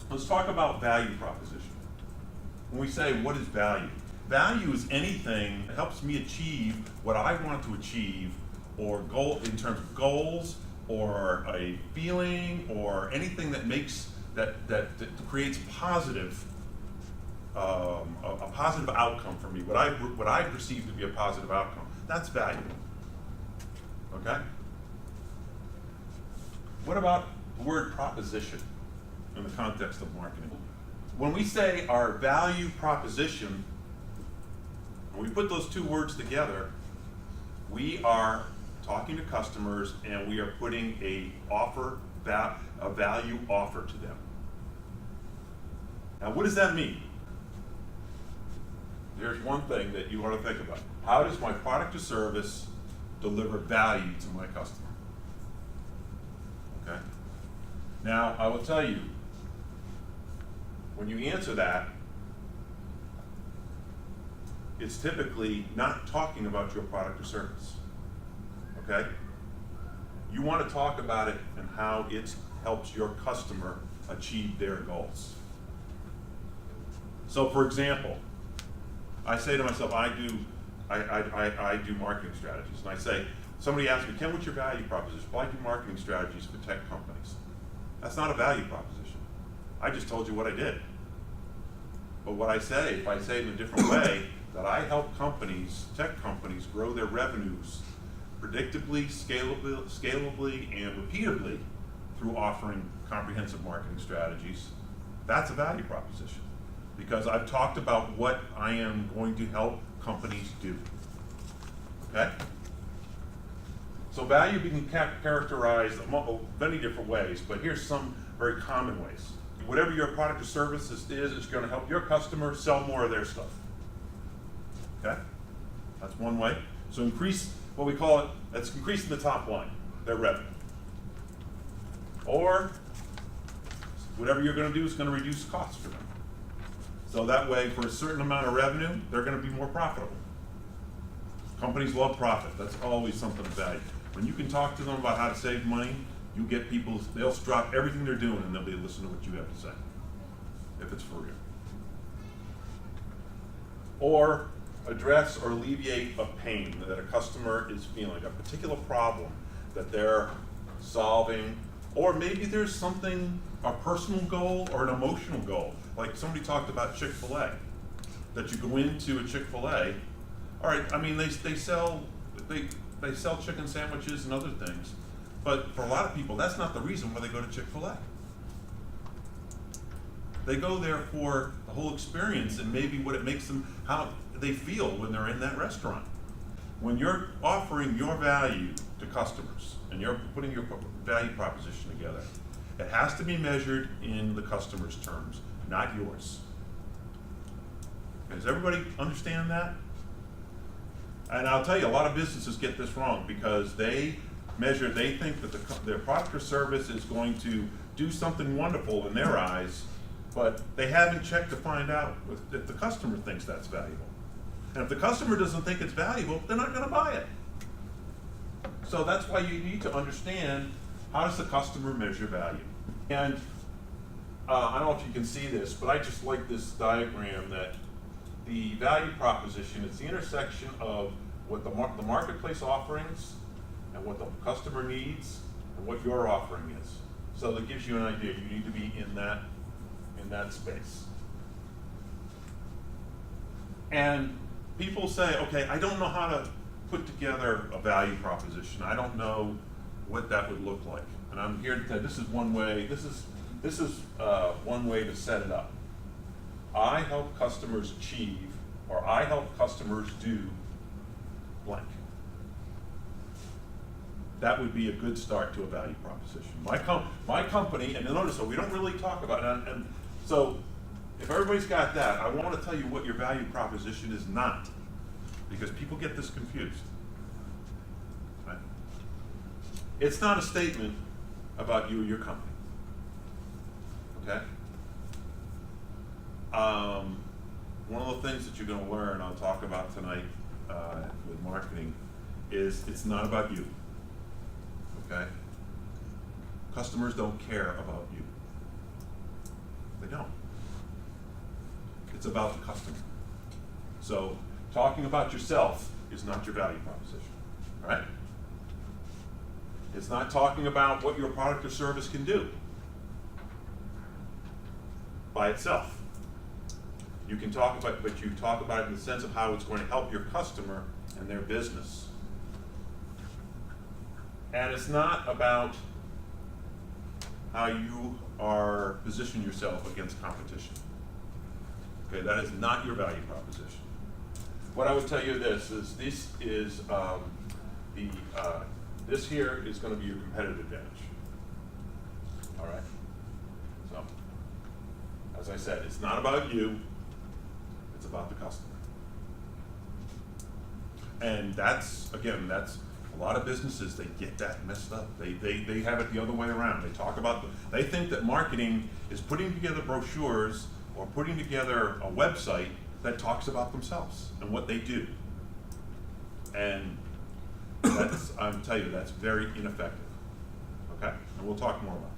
Let's talk about value proposition. When we say, what is value? Value is anything that helps me achieve what I want to achieve, or goal in terms of goals, or a feeling, or anything that makes that creates positive a positive outcome for me. What I perceive to be a positive outcome. That's value. Okay. What about the word proposition in the context of marketing? When we say our value proposition, when we put those two words together, we are talking to customers and we are putting a value offer to them. Now, what does that mean? Here's one thing that you want to think about. How does my product or service deliver value to my customer? Okay. Now, I will tell you, when you answer that, it's typically not talking about your product or service. Okay? You want to talk about it and how it helps your customer achieve their goals. So, for example, I say to myself, I do marketing strategies, and I say, somebody asks me, Ken, what's your value proposition? Well, I do marketing strategies for tech companies. That's not a value proposition. I just told you what I did. But what I say, if I say it in a different way, that I help companies, tech companies, grow their revenues predictably, scalably, and repeatably through offering comprehensive marketing strategies, that's a value proposition. Because I've talked about what I am going to help companies do. Okay? So value can characterized many different ways, but here's some very common ways. Whatever your product or service is, it's going to help your customer sell more of their stuff. Okay? That's one way. So increase, what we call it, that's increasing the top line, their revenue. Or whatever you're going to do is going to reduce costs for them. So that way, for a certain amount of revenue, they're going to be more profitable. Companies love profit. That's always something of value. When you can talk to them about how to save money, you get people, they'll drop everything they're doing and they'll be listening to what you have to say, if it's for real. Or address or alleviate a pain that a customer is feeling, a particular problem that they're solving, or maybe there's something, a personal goal or an emotional goal. Like somebody talked about Chick-fil-A, that you go into a Chick-fil-A, all right, I mean, they sell chicken sandwiches and other things, but for a lot of people, that's not the reason why they go to Chick-fil-A. They go there for the whole experience and maybe what it makes them, how they feel when they're in that restaurant. When you're offering your value to customers and you're putting your value proposition together, it has to be measured in the customer's terms, not yours. Does everybody understand that? And I'll tell you, a lot of businesses get this wrong because they think that their product or service is going to do something wonderful in their eyes, but they haven't checked to find out if the customer thinks that's valuable. And if the customer doesn't think it's valuable, they're not going to buy it. So that's why you need to understand, how does the customer measure value? And I don't know if you can see this, but I just like this diagram that the value proposition is the intersection of what the marketplace offerings and what the customer needs and what your offering is. So that gives you an idea. You need to be in that space. And people say, okay, I don't know how to put together a value proposition. I don't know what that would look like. And I'm here to tell you, this is one way. This is one way to set it up. I help customers achieve, or I help customers do blank. That would be a good start to a value proposition. My company, and notice, so we don't really talk about it, and so if everybody's got that, I want to tell you what your value proposition is not, because people get this confused. Right? It's not a statement about you or your company. Okay? One of the things that you're going to learn, I'll talk about tonight with marketing, is it's not about you. Okay? Customers don't care about you. It's about the customer. So talking about yourself is not your value proposition, all right? It's not talking about what your product or service can do by itself. You can talk about, but you talk about it in the sense of how it's going to help your customer and their business. And it's not about how you are positioning yourself against competition. Okay, that is not your value proposition. What I would tell you this is this here is going to be your competitive advantage. All right. So, as I said, it's not about you. It's about the customer. And that's a lot of businesses, they get that messed up. They have it the other way around. They think that marketing is putting together brochures or putting together a website that talks about themselves and what they do. And I'm telling you, that's very ineffective. Okay? And we'll talk more about it.